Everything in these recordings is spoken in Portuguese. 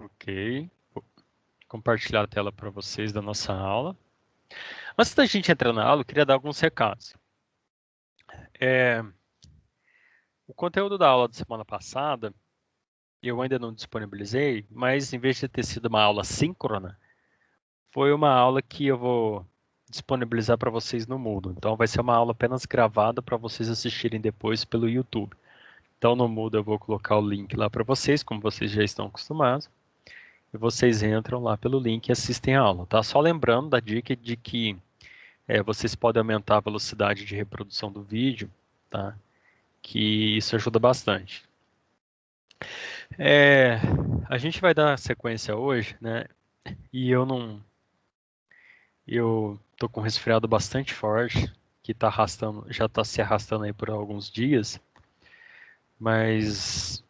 Ok. Vou compartilhar a tela para vocês da nossa aula. Antes da gente entrar na aula, eu queria dar alguns recados. O conteúdo da aula da semana passada, eu ainda não disponibilizei, mas em vez de ter sido uma aula síncrona, foi uma aula que eu vou disponibilizar para vocês no Moodle. Então vai ser uma aula apenas gravada para vocês assistirem depois pelo YouTube. Então no Moodle eu vou colocar o link lá para vocês, como vocês já estão acostumados. E vocês entram lá pelo link e assistem a aula, tá? Só lembrando da dica de que vocês podem aumentar a velocidade de reprodução do vídeo, tá? Que isso ajuda bastante. A gente vai dar sequência hoje, né? E eu tô com um resfriado bastante forte, que tá já está se arrastando aí por alguns dias, mas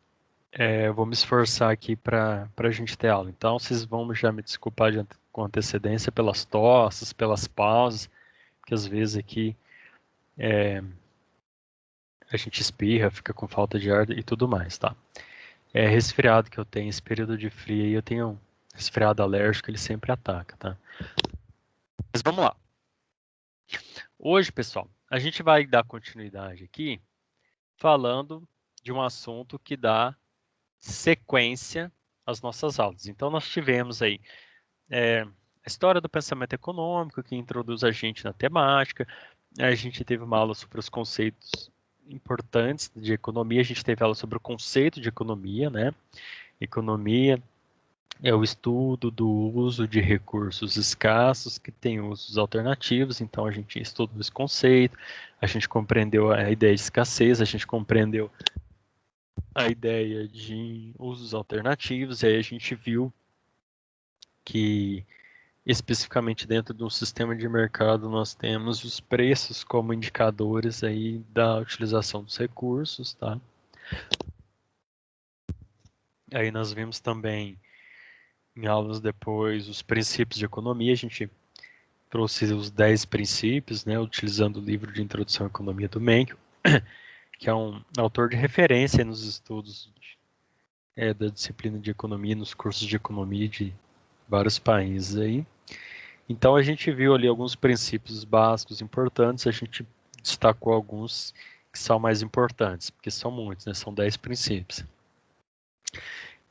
eu vou me esforçar aqui para a gente ter aula. Então, vocês vão já me desculpar com antecedência pelas tosses, pelas pausas, que às vezes aqui a gente espirra, fica com falta de ar e tudo mais, tá? Resfriado que eu tenho, esse período de frio aí, eu tenho um resfriado alérgico, ele sempre ataca, tá? Mas vamos lá. Hoje, pessoal, a gente vai dar continuidade aqui falando de um assunto que dá sequência às nossas aulas. Então, nós tivemos aí a história do pensamento econômico, que introduz a gente na temática. A gente teve uma aula sobre os conceitos importantes de economia. A gente teve aula sobre o conceito de economia, né? Economia é o estudo do uso de recursos escassos que têm usos alternativos. Então, a gente estudou esse conceito, a gente compreendeu a ideia de escassez, a gente compreendeu a ideia de usos alternativos, e aí a gente viu que especificamente dentro de um sistema de mercado nós temos os preços como indicadores aí da utilização dos recursos, tá? Aí nós vimos também em aulas depois os princípios de economia, a gente trouxe os 10 princípios, né, utilizando o livro de Introdução à Economia do Menckel, que é um autor de referência nos estudos da disciplina de economia, nos cursos de economia de vários países aí. Então a gente viu ali alguns princípios básicos importantes, a gente destacou alguns que são mais importantes, porque são muitos, né? São 10 princípios.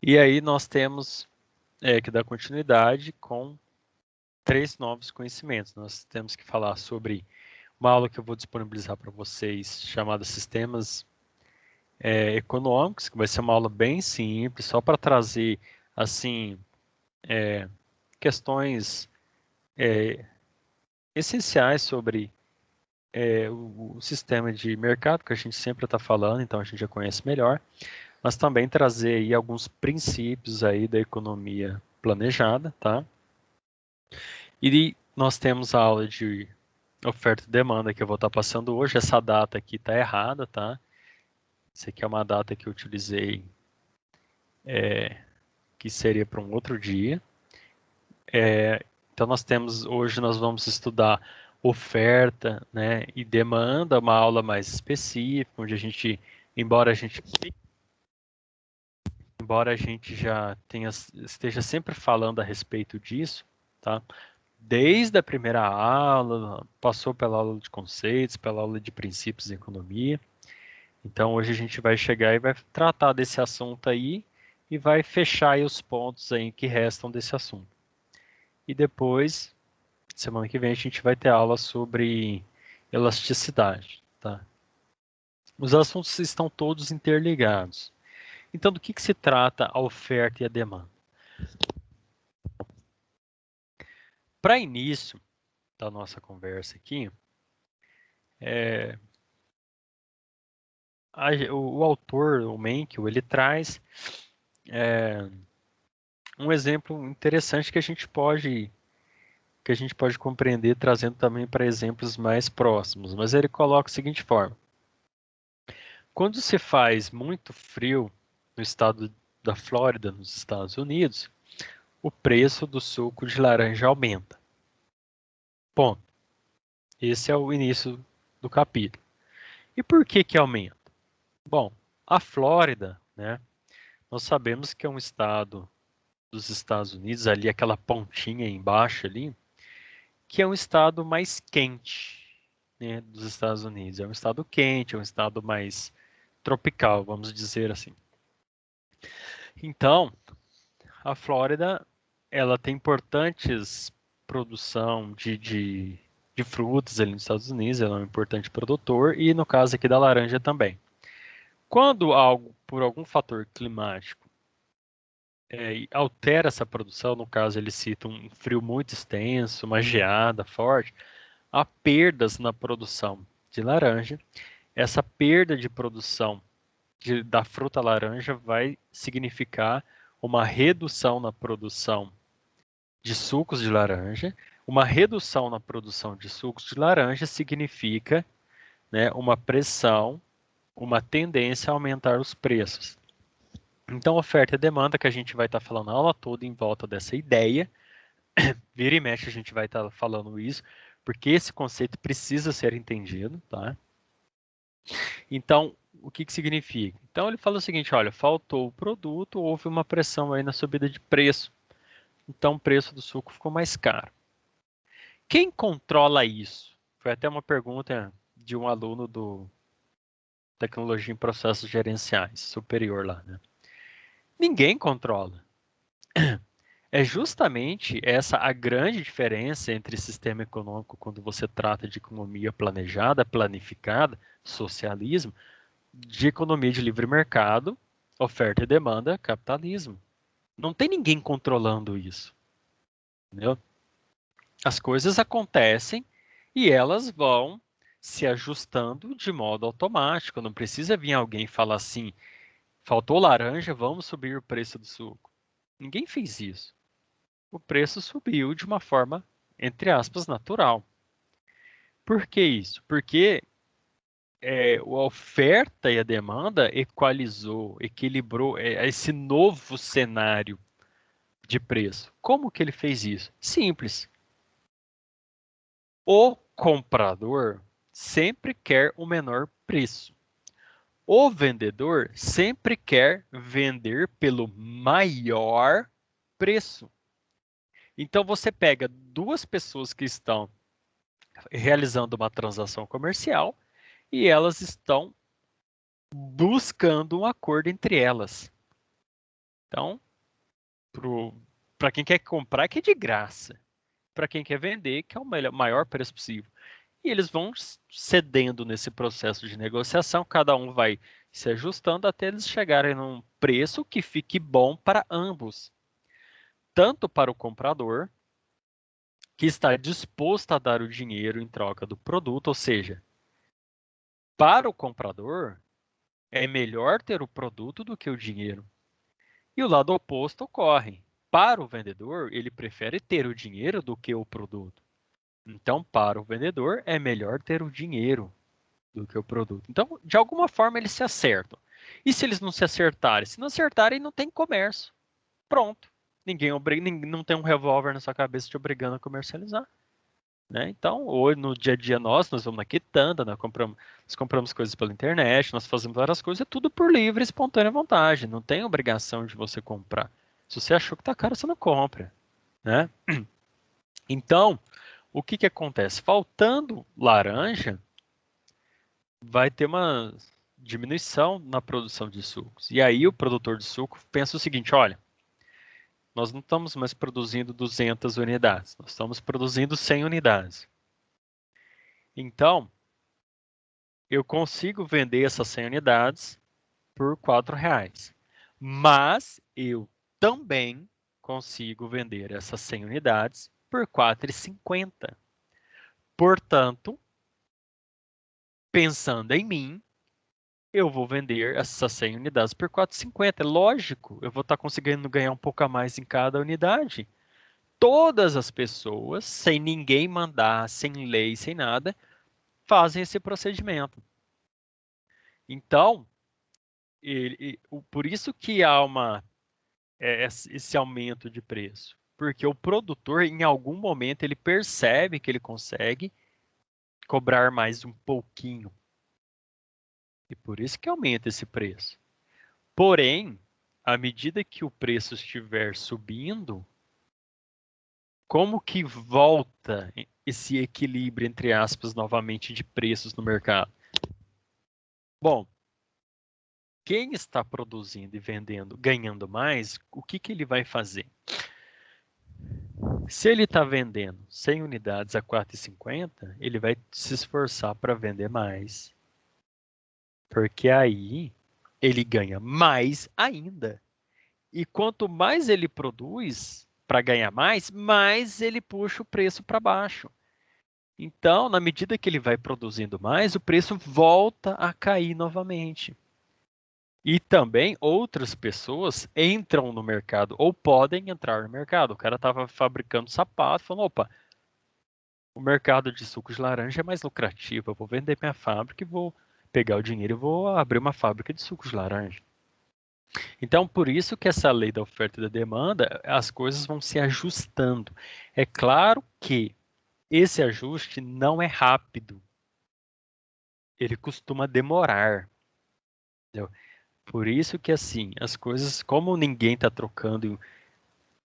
E aí nós temos que dar continuidade com 3 novos conhecimentos. Nós temos que falar sobre uma aula que eu vou disponibilizar para vocês, chamada Sistemas Econômicos, que vai ser uma aula bem simples, só para trazer, assim, questões essenciais sobre o sistema de mercado, que a gente sempre está falando, então a gente já conhece melhor, mas também trazer aí alguns princípios aí da economia planejada, tá? E nós temos a aula de oferta e demanda que eu vou estar passando hoje. Essa data aqui está errada, tá? Essa aqui é uma data que eu utilizei que seria para um outro dia. Então hoje nós vamos estudar oferta, né, e demanda, uma aula mais específica, onde embora a gente já esteja sempre falando a respeito disso, tá? Desde a primeira aula, passou pela aula de conceitos, pela aula de princípios em economia. Então hoje a gente vai chegar e vai tratar desse assunto aí e vai fechar aí os pontos aí que restam desse assunto. E depois, semana que vem, a gente vai ter aula sobre elasticidade, tá? Os assuntos estão todos interligados. Então, do que se trata a oferta e a demanda? Para início da nossa conversa aqui, o autor, o Menckel, ele traz um exemplo interessante que a gente pode compreender trazendo também para exemplos mais próximos. Mas ele coloca da seguinte forma: quando se faz muito frio no estado da Flórida, nos Estados Unidos, o preço do suco de laranja aumenta. Ponto. Esse é o início do capítulo. E por que aumenta? Bom, a Flórida, né, nós sabemos que é um estado dos Estados Unidos, ali aquela pontinha embaixo ali, que é um estado mais quente, né, dos Estados Unidos. É um estado quente, é um estado mais tropical, vamos dizer assim. Então, a Flórida, ela tem importantes produção de frutas ali nos Estados Unidos, ela é um importante produtor, e no caso aqui da laranja também. Quando algo, por algum fator climático, altera essa produção, no caso ele cita um frio muito extenso, uma geada forte, há perdas na produção de laranja. Essa perda de produção da fruta laranja vai significar uma redução na produção de sucos de laranja. Uma redução na produção de sucos de laranja significa, né, uma pressão, uma tendência a aumentar os preços. Então, oferta e demanda, que a gente vai estar falando a aula toda em volta dessa ideia. Vira e mexe a gente vai estar falando isso, porque esse conceito precisa ser entendido, tá? Então, o que significa? Então, ele fala o seguinte, olha, faltou o produto, houve uma pressão aí na subida de preço. Então, o preço do suco ficou mais caro. Quem controla isso? Foi até uma pergunta de um aluno do Tecnologia em Processos Gerenciais, superior lá, né? Ninguém controla. É justamente essa a grande diferença entre sistema econômico quando você trata de economia planejada, planificada, socialismo, de economia de livre mercado, oferta e demanda, capitalismo. Não tem ninguém controlando isso, entendeu? As coisas acontecem e elas vão se ajustando de modo automático. Não precisa vir alguém falar assim, faltou laranja, vamos subir o preço do suco. Ninguém fez isso. O preço subiu de uma forma, entre aspas, natural. Por que isso? Porque a oferta e a demanda equalizou, equilibrou esse novo cenário de preço. Como que ele fez isso? Simples. O comprador sempre quer o menor preço. O vendedor sempre quer vender pelo maior preço. Então você pega duas pessoas que estão realizando uma transação comercial e elas estão buscando um acordo entre elas. Então, para quem quer comprar, que é de graça. Para quem quer vender, que é o maior preço possível. E eles vão cedendo nesse processo de negociação, cada um vai se ajustando até eles chegarem num preço que fique bom para ambos. Tanto para o comprador, que está disposto a dar o dinheiro em troca do produto, ou seja, para o comprador, é melhor ter o produto do que o dinheiro. E o lado oposto ocorre. Para o vendedor, ele prefere ter o dinheiro do que o produto. Então, para o vendedor, é melhor ter o dinheiro do que o produto. Então, de alguma forma, eles se acertam. E se eles não se acertarem? Se não acertarem, não tem comércio. Pronto. Ninguém não tem um revólver na sua cabeça te obrigando a comercializar. Né? Então, hoje, no dia a dia nós vamos na quitanda, nós compramos coisas pela internet, nós fazemos várias coisas, é tudo por livre e espontânea vontade. Não tem obrigação de você comprar. Se você achou que está caro, você não compra. Né? Então, o que acontece? Faltando laranja, vai ter uma diminuição na produção de sucos. E aí o produtor de suco pensa o seguinte, olha, nós não estamos mais produzindo 200 unidades, nós estamos produzindo 100 unidades. Então, eu consigo vender essas 100 unidades por R$ 4. Mas eu também consigo vender essas 100 unidades por R$ 4,50. Portanto, pensando em mim, eu vou vender essas 100 unidades por R$ 4,50. É lógico, eu vou estar conseguindo ganhar um pouco a mais em cada unidade. Todas as pessoas, sem ninguém mandar, sem lei, sem nada, fazem esse procedimento. Então, por isso que há esse aumento de preço. Porque o produtor, em algum momento, ele percebe que ele consegue cobrar mais um pouquinho. E por isso que aumenta esse preço. Porém, à medida que o preço estiver subindo, como que volta esse equilíbrio, entre aspas, novamente, de preços no mercado? Bom, quem está produzindo e vendendo, ganhando mais, o que ele vai fazer? Se ele está vendendo 100 unidades a 4,50, ele vai se esforçar para vender mais. Porque aí ele ganha mais ainda. E quanto mais ele produz para ganhar mais ele puxa o preço para baixo. Então, na medida que ele vai produzindo mais, o preço volta a cair novamente. E também outras pessoas entram no mercado ou podem entrar no mercado. O cara estava fabricando sapato, falou: opa, o mercado de sucos de laranja é mais lucrativo. Eu vou vender minha fábrica e vou pegar o dinheiro e vou abrir uma fábrica de sucos de laranja. Então, por isso que essa lei da oferta e da demanda, as coisas vão se ajustando. É claro que esse ajuste não é rápido. Ele costuma demorar. Entendeu? Por isso que, assim, as coisas, como ninguém está trocando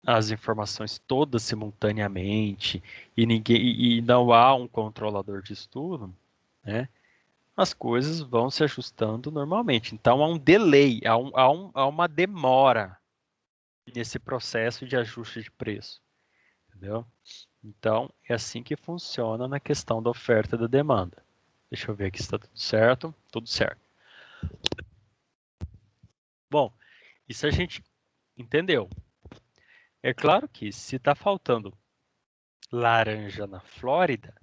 as informações todas simultaneamente e não há um controlador de tudo, né? As coisas vão se ajustando normalmente. Então há um delay, há uma demora nesse processo de ajuste de preço, entendeu? Então é assim que funciona na questão da oferta e da demanda. Deixa eu ver aqui se está tudo certo. Tudo certo. Bom, isso a gente entendeu. É claro que se está faltando laranja na Flórida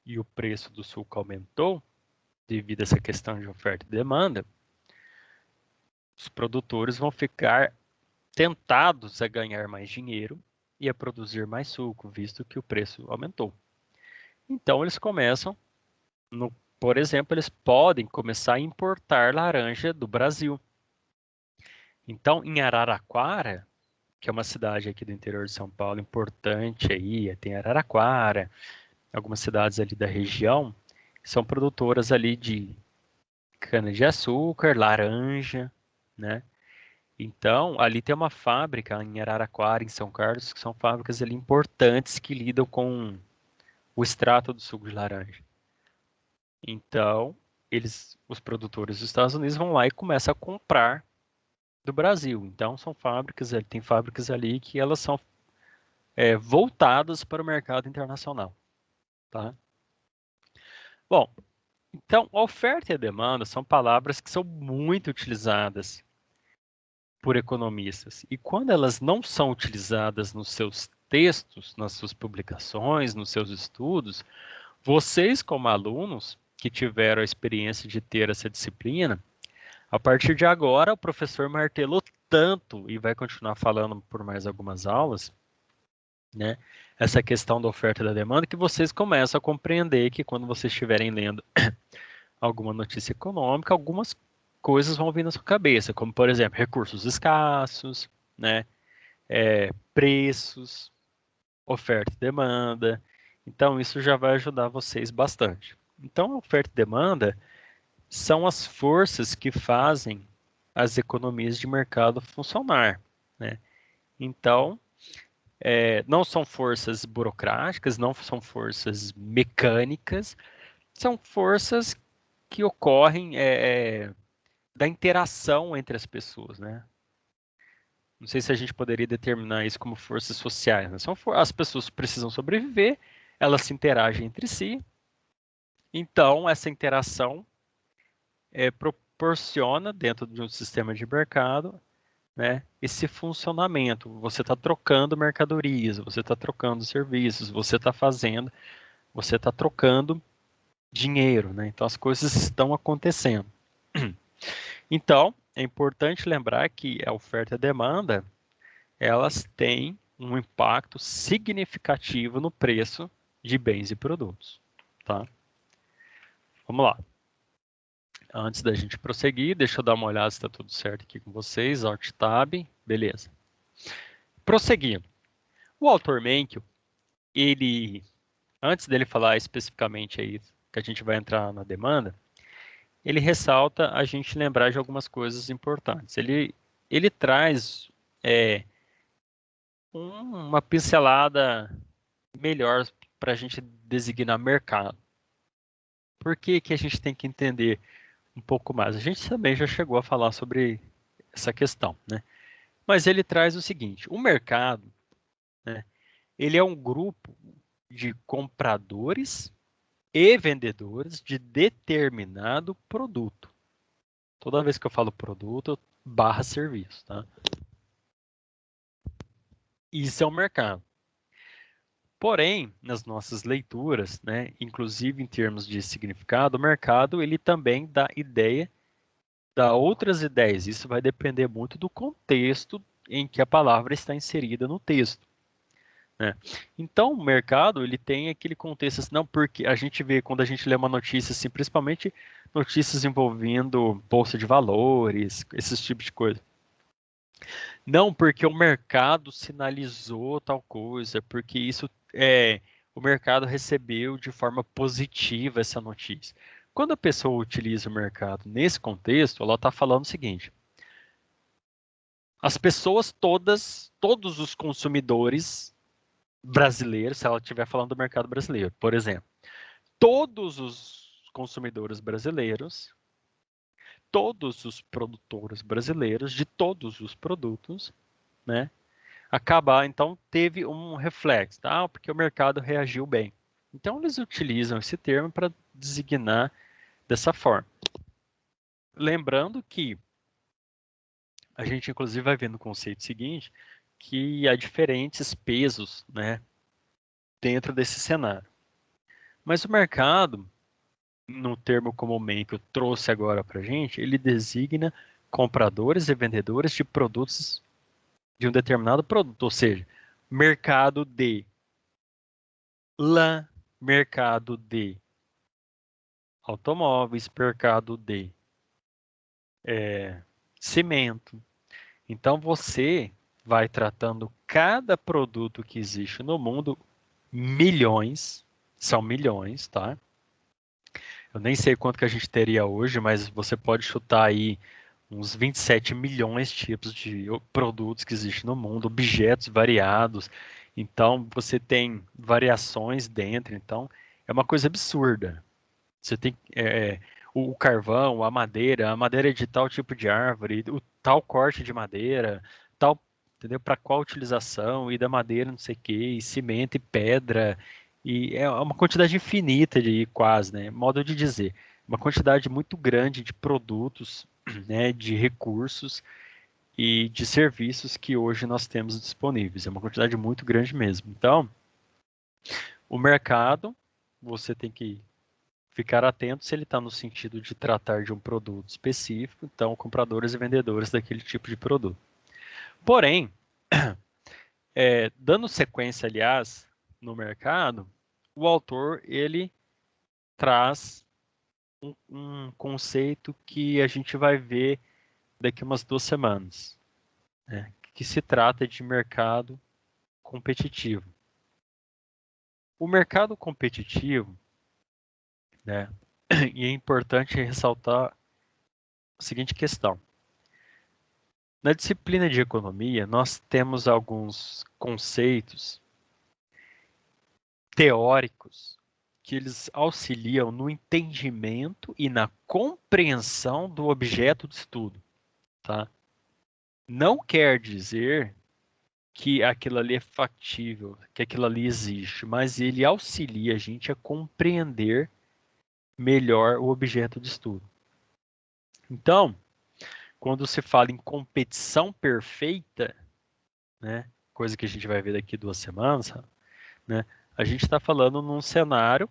e o preço do suco aumentou devido a essa questão de oferta e demanda, os produtores vão ficar tentados a ganhar mais dinheiro e a produzir mais suco, visto que o preço aumentou. Então eles começam, por exemplo, eles podem começar a importar laranja do Brasil. Então, em Araraquara, que é uma cidade aqui do interior de São Paulo importante aí, tem Araraquara, algumas cidades ali da região, são produtoras ali de cana-de-açúcar, laranja, né? Então, ali tem uma fábrica em Araraquara, em São Carlos, que são fábricas ali importantes que lidam com o extrato do suco de laranja. Então, os produtores dos Estados Unidos vão lá e começam a comprar do Brasil. Então, tem fábricas ali que elas são voltadas para o mercado internacional, tá? Bom, então, oferta e demanda são palavras que são muito utilizadas por economistas. E quando elas não são utilizadas nos seus textos, nas suas publicações, nos seus estudos, vocês, como alunos que tiveram a experiência de ter essa disciplina, a partir de agora o professor martelou tanto e vai continuar falando por mais algumas aulas, né? Essa questão da oferta e da demanda, que vocês começam a compreender que quando vocês estiverem lendo alguma notícia econômica, algumas coisas vão vir na sua cabeça, como por exemplo, recursos escassos, né? Preços, oferta e demanda. Então isso já vai ajudar vocês bastante. Então, a oferta e demanda são as forças que fazem as economias de mercado funcionar, né? Então, não são forças burocráticas, não são forças mecânicas, são forças que ocorrem da interação entre as pessoas, né? Não sei se a gente poderia determinar isso como forças sociais, né? As pessoas precisam sobreviver, elas se interagem entre si, então essa interação proporciona, dentro de um sistema de mercado, né, esse funcionamento. Você está trocando mercadorias, você está trocando serviços, você está trocando dinheiro, né? Então as coisas estão acontecendo. Então, é importante lembrar que a oferta e a demanda, elas têm um impacto significativo no preço de bens e produtos, tá? Vamos lá. Antes da gente prosseguir, deixa eu dar uma olhada se está tudo certo aqui com vocês. Alt Tab, beleza. Prosseguindo. O autor Mencken, antes dele falar especificamente aí que a gente vai entrar na demanda, ele ressalta a gente lembrar de algumas coisas importantes. Ele traz uma pincelada melhor para a gente designar mercado. Por que que a gente tem que entender um pouco mais? A gente também já chegou a falar sobre essa questão, né? Mas ele traz o seguinte: o mercado, né, ele é um grupo de compradores e vendedores de determinado produto. Toda vez que eu falo produto, barra serviço, tá? Isso é o mercado. Porém, nas nossas leituras, né, inclusive em termos de significado, o mercado ele também dá outras ideias. Isso vai depender muito do contexto em que a palavra está inserida no texto, né? Então, o mercado ele tem aquele contexto, assim, não porque a gente vê quando a gente lê uma notícia, assim, principalmente notícias envolvendo bolsa de valores, esses tipos de coisa. Não porque o mercado sinalizou tal coisa, porque o mercado recebeu de forma positiva essa notícia. Quando a pessoa utiliza o mercado nesse contexto, ela está falando o seguinte: as pessoas todas, todos os consumidores brasileiros, se ela estiver falando do mercado brasileiro, por exemplo, todos os consumidores brasileiros, todos os produtores brasileiros de todos os produtos, né? Então teve um reflexo, tá? Porque o mercado reagiu bem. Então eles utilizam esse termo para designar dessa forma. Lembrando que a gente inclusive vai ver no conceito seguinte que há diferentes pesos, né, dentro desse cenário. Mas o mercado, no termo comum que eu trouxe agora para a gente, ele designa compradores e vendedores de produtos de um determinado produto, ou seja, mercado de lã, mercado de automóveis, mercado de cimento. Então você vai tratando cada produto que existe no mundo, milhões, são milhões, tá? Eu nem sei quanto que a gente teria hoje, mas você pode chutar aí uns 27 milhões de tipos de produtos que existem no mundo, objetos variados. Então você tem variações dentro, então é uma coisa absurda. Você tem o carvão, a madeira de tal tipo de árvore, o tal corte de madeira, tal, entendeu? Para qual utilização, e da madeira não sei o que, e cimento e pedra, e é uma quantidade infinita de quase, né? Modo de dizer, uma quantidade muito grande de produtos, né? De recursos e de serviços que hoje nós temos disponíveis. É uma quantidade muito grande mesmo. Então, o mercado, você tem que ficar atento se ele está no sentido de tratar de um produto específico, então compradores e vendedores daquele tipo de produto. Porém, dando sequência, aliás, no mercado, o autor ele traz um conceito que a gente vai ver daqui umas 2 semanas, né, que se trata de mercado competitivo. O mercado competitivo, né, e é importante ressaltar a seguinte questão. Na disciplina de economia, nós temos alguns conceitos teóricos que eles auxiliam no entendimento e na compreensão do objeto de estudo, tá? Não quer dizer que aquilo ali é factível, que aquilo ali existe, mas ele auxilia a gente a compreender melhor o objeto de estudo. Então, quando se fala em competição perfeita, né, coisa que a gente vai ver daqui 2 semanas, né, a gente está falando num cenário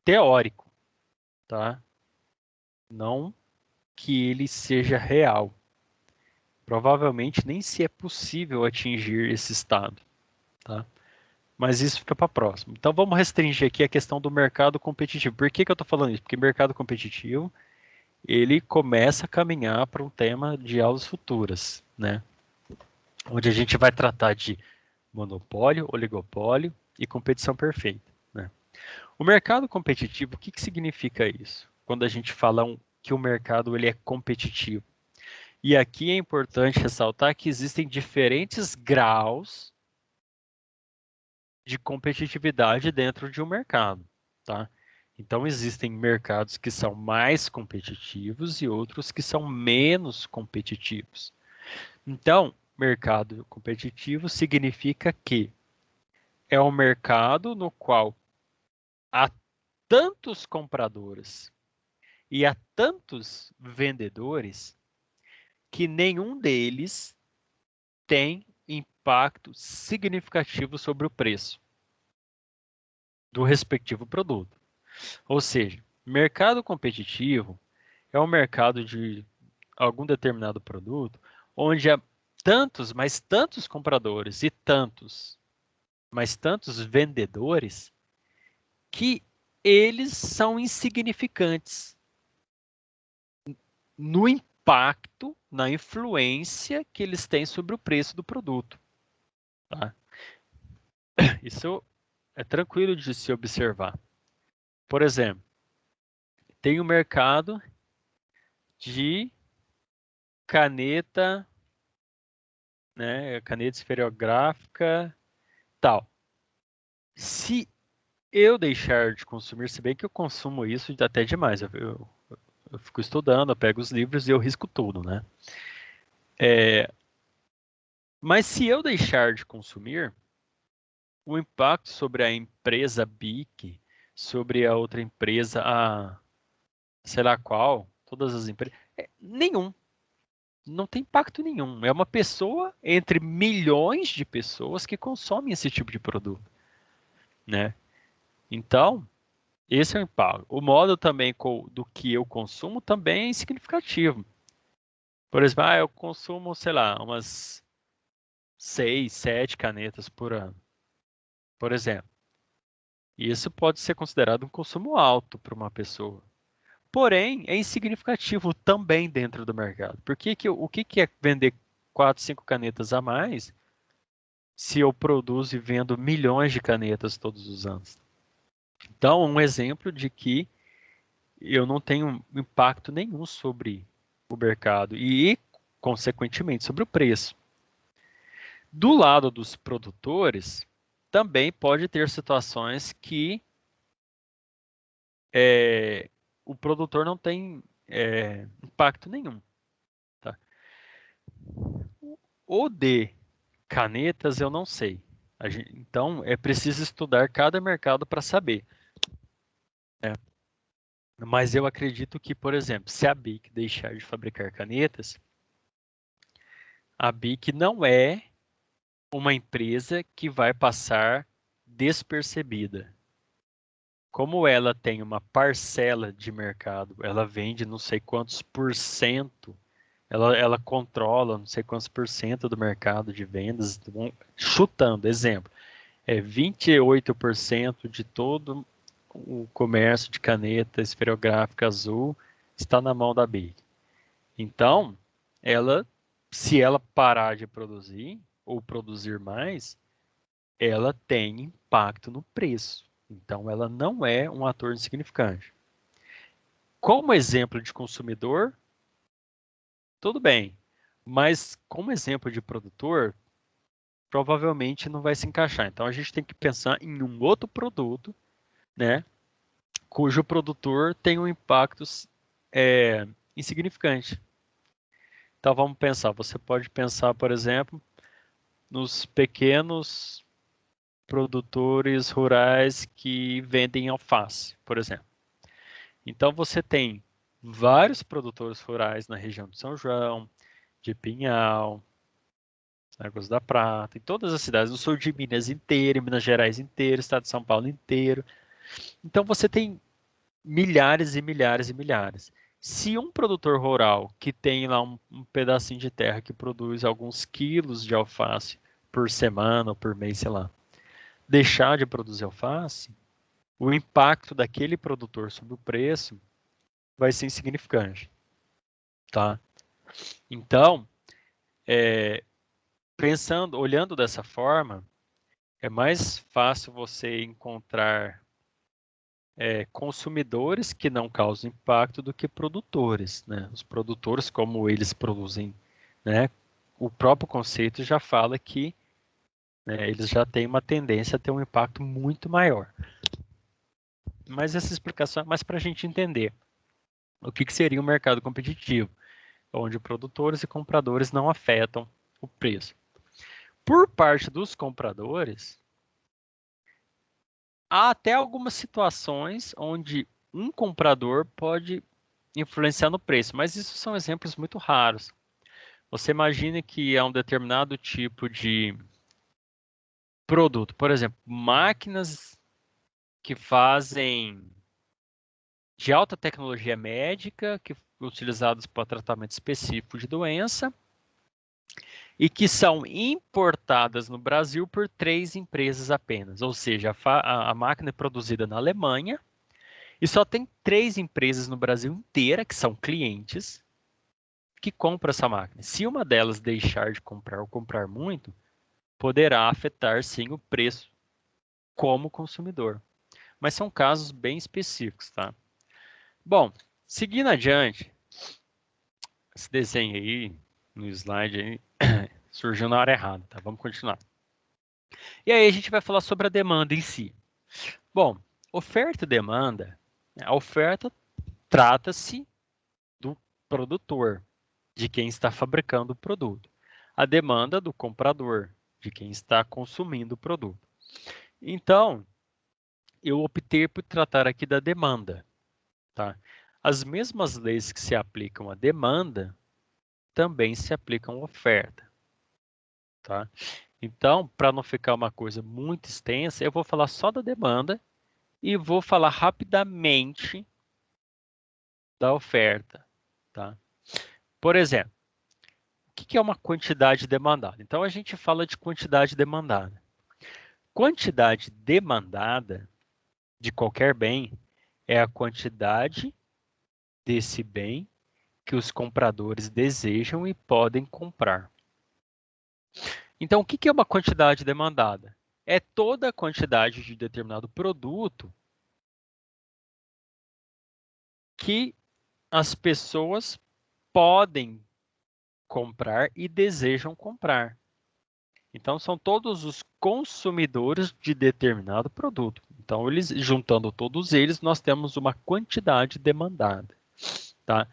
teórico, tá? Não que ele seja real. Provavelmente nem se é possível atingir esse estado, tá? Mas isso fica para próximo. Então vamos restringir aqui a questão do mercado competitivo. Por que que eu estou falando isso? Porque mercado competitivo ele começa a caminhar para um tema de aulas futuras, né? Onde a gente vai tratar de monopólio, oligopólio e competição perfeita, né? O mercado competitivo, o que significa isso? Quando a gente fala que o mercado ele é competitivo. E aqui é importante ressaltar que existem diferentes graus de competitividade dentro de um mercado, tá? Então, existem mercados que são mais competitivos e outros que são menos competitivos. Então, mercado competitivo significa que é um mercado no qual há tantos compradores e há tantos vendedores que nenhum deles tem impacto significativo sobre o preço do respectivo produto. Ou seja, mercado competitivo é um mercado de algum determinado produto onde há tantos, mas tantos compradores e tantos, mas tantos vendedores que eles são insignificantes no impacto, na influência que eles têm sobre o preço do produto. Tá? Isso é tranquilo de se observar. Por exemplo, tem o mercado de caneta, né, caneta esferográfica, tal. Se eu deixar de consumir, se bem que eu consumo isso até demais, eu fico estudando, eu pego os livros e eu risco tudo, né? Mas se eu deixar de consumir, o impacto sobre a empresa BIC, sobre a outra empresa, a sei lá qual, todas as empresas, nenhum. Não tem impacto nenhum. É uma pessoa entre milhões de pessoas que consomem esse tipo de produto, né? Então, esse é o impacto. O modo também do que eu consumo também é significativo. Por exemplo, eu consumo, sei lá, umas 6, 7 canetas por ano, por exemplo. Isso pode ser considerado um consumo alto para uma pessoa. Porém, é insignificativo também dentro do mercado. O que é vender 4, 5 canetas a mais se eu produzo e vendo milhões de canetas todos os anos? Então, um exemplo de que eu não tenho impacto nenhum sobre o mercado e, consequentemente, sobre o preço. Do lado dos produtores, também pode ter situações que o produtor não tem impacto nenhum. Tá? O de canetas eu não sei. Então é preciso estudar cada mercado para saber. Né? Mas eu acredito que, por exemplo, se a BIC deixar de fabricar canetas, a BIC não é uma empresa que vai passar despercebida. Como ela tem uma parcela de mercado, ela vende não sei quantos por cento, ela controla não sei quantos por cento do mercado de vendas, chutando, exemplo, 28% de todo o comércio de caneta esferográfica azul está na mão da BIC. Então, se ela parar de produzir ou produzir mais, ela tem impacto no preço. Então, ela não é um ator insignificante. Como exemplo de consumidor, tudo bem. Mas como exemplo de produtor, provavelmente não vai se encaixar. Então, a gente tem que pensar em um outro produto, né, cujo produtor tem um impacto insignificante. Então, vamos pensar. Você pode pensar, por exemplo, nos pequenos produtores rurais que vendem alface, por exemplo. Então você tem vários produtores rurais na região de São João, de Pinhal, Águas da Prata, em todas as cidades, no sul de Minas inteiro, Minas Gerais inteiro, estado de São Paulo inteiro. Então você tem milhares e milhares e milhares. Se um produtor rural que tem lá um pedacinho de terra que produz alguns quilos de alface por semana ou por mês, sei lá, deixar de produzir alface, o impacto daquele produtor sobre o preço vai ser insignificante, tá? Então, olhando dessa forma, é mais fácil você encontrar consumidores que não causam impacto do que produtores, né? Os produtores, como eles produzem, né? O próprio conceito já fala que, né, eles já têm uma tendência a ter um impacto muito maior. Mas essa explicação é mais para a gente entender o que seria um mercado competitivo, onde produtores e compradores não afetam o preço. Por parte dos compradores, há até algumas situações onde um comprador pode influenciar no preço, mas isso são exemplos muito raros. Você imagine que é um determinado tipo de produto, por exemplo, máquinas que fazem de alta tecnologia médica, que utilizadas para tratamento específico de doença, e que são importadas no Brasil por 3 empresas apenas. Ou seja, a máquina é produzida na Alemanha e só tem 3 empresas no Brasil inteira, que são clientes, que compram essa máquina. Se uma delas deixar de comprar ou comprar muito, poderá afetar sim o preço como consumidor. Mas são casos bem específicos, tá? Bom, seguindo adiante, esse desenho aí, no slide aí, surgiu na hora errada, tá? Vamos continuar. E aí a gente vai falar sobre a demanda em si. Bom, oferta e demanda, a oferta trata-se do produtor, de quem está fabricando o produto. A demanda do comprador, de quem está consumindo o produto. Então, eu optei por tratar aqui da demanda, tá? As mesmas leis que se aplicam à demanda também se aplicam à oferta, tá? Então, para não ficar uma coisa muito extensa, eu vou falar só da demanda e vou falar rapidamente da oferta, tá? Por exemplo, o que é uma quantidade demandada? Então, a gente fala de quantidade demandada. Quantidade demandada de qualquer bem é a quantidade desse bem que os compradores desejam e podem comprar. Então, o que é uma quantidade demandada? É toda a quantidade de determinado produto que as pessoas podem comprar e desejam comprar. Então, são todos os consumidores de determinado produto. Então, eles, juntando todos eles, nós temos uma quantidade demandada, tá?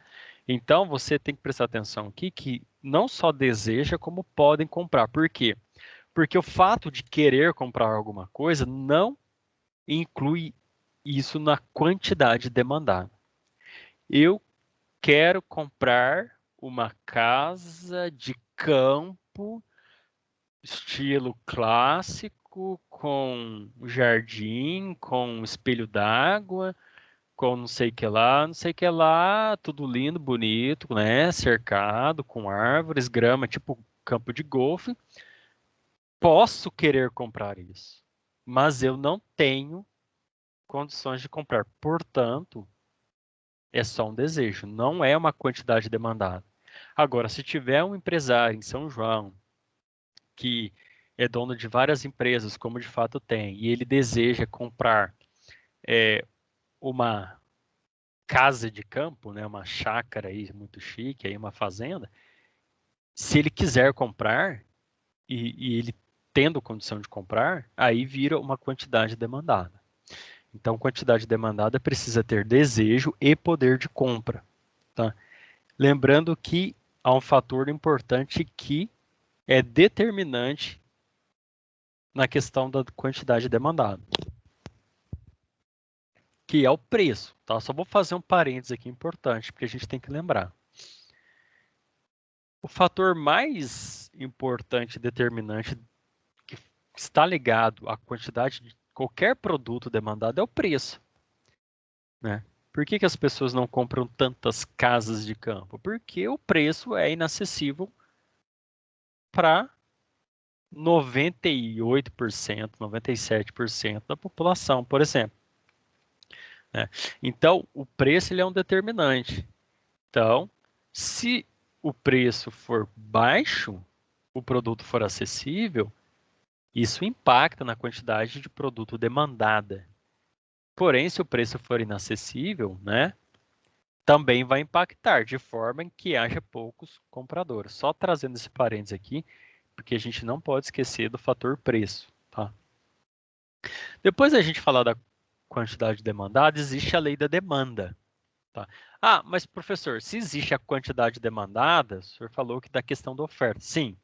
Então, você tem que prestar atenção aqui que não só deseja, como podem comprar. Por quê? Porque o fato de querer comprar alguma coisa não inclui isso na quantidade demandada. Eu quero comprar uma casa de campo estilo clássico, com jardim, com espelho d'água, com não sei o que lá, não sei o que lá, tudo lindo, bonito, né? Cercado, com árvores, grama, tipo campo de golfe. Posso querer comprar isso, mas eu não tenho condições de comprar. Portanto, é só um desejo, não é uma quantidade demandada. Agora, se tiver um empresário em São João que é dono de várias empresas, como de fato tem, e ele deseja comprar uma casa de campo, né, uma chácara aí muito chique, aí uma fazenda, se ele quiser comprar e ele tendo condição de comprar, aí vira uma quantidade demandada. Então, quantidade demandada precisa ter desejo e poder de compra, tá? Lembrando que há um fator importante que é determinante na questão da quantidade demandada, que é o preço, tá? Só vou fazer um parênteses aqui importante, porque a gente tem que lembrar. O fator mais importante e determinante que está ligado à quantidade de qualquer produto demandado é o preço, né? Por que as pessoas não compram tantas casas de campo? Porque o preço é inacessível para 98%, 97% da população, por exemplo, né? Então, o preço ele é um determinante. Então, se o preço for baixo, o produto for acessível, isso impacta na quantidade de produto demandada. Porém, se o preço for inacessível, né, também vai impactar, de forma que haja poucos compradores. Só trazendo esse parênteses aqui, porque a gente não pode esquecer do fator preço. Tá? Depois da gente falar da quantidade demandada, existe a lei da demanda. Tá? Ah, mas professor, se existe a quantidade demandada, o senhor falou que da questão da oferta. Sim,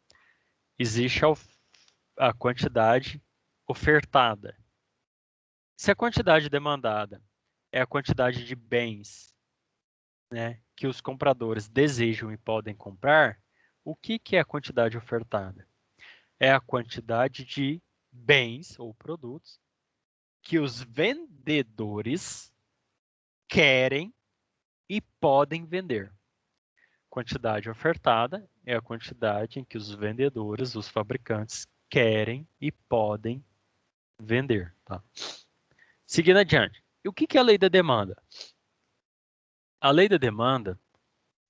existe a quantidade ofertada. Se a quantidade demandada é a quantidade de bens, né, que os compradores desejam e podem comprar, o que é a quantidade ofertada? É a quantidade de bens ou produtos que os vendedores querem e podem vender. Quantidade ofertada é a quantidade em que os vendedores, os fabricantes, querem e podem vender. Tá? Seguindo adiante. E o que é a lei da demanda? A lei da demanda,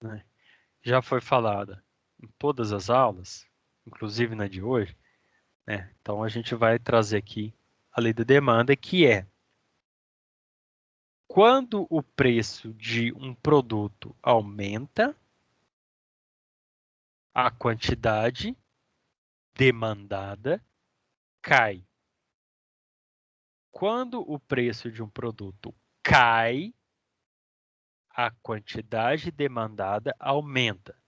né, já foi falada em todas as aulas, inclusive na de hoje. Né? Então, a gente vai trazer aqui a lei da demanda, que é quando o preço de um produto aumenta, a quantidade demandada cai. Quando o preço de um produto cai, a quantidade demandada aumenta.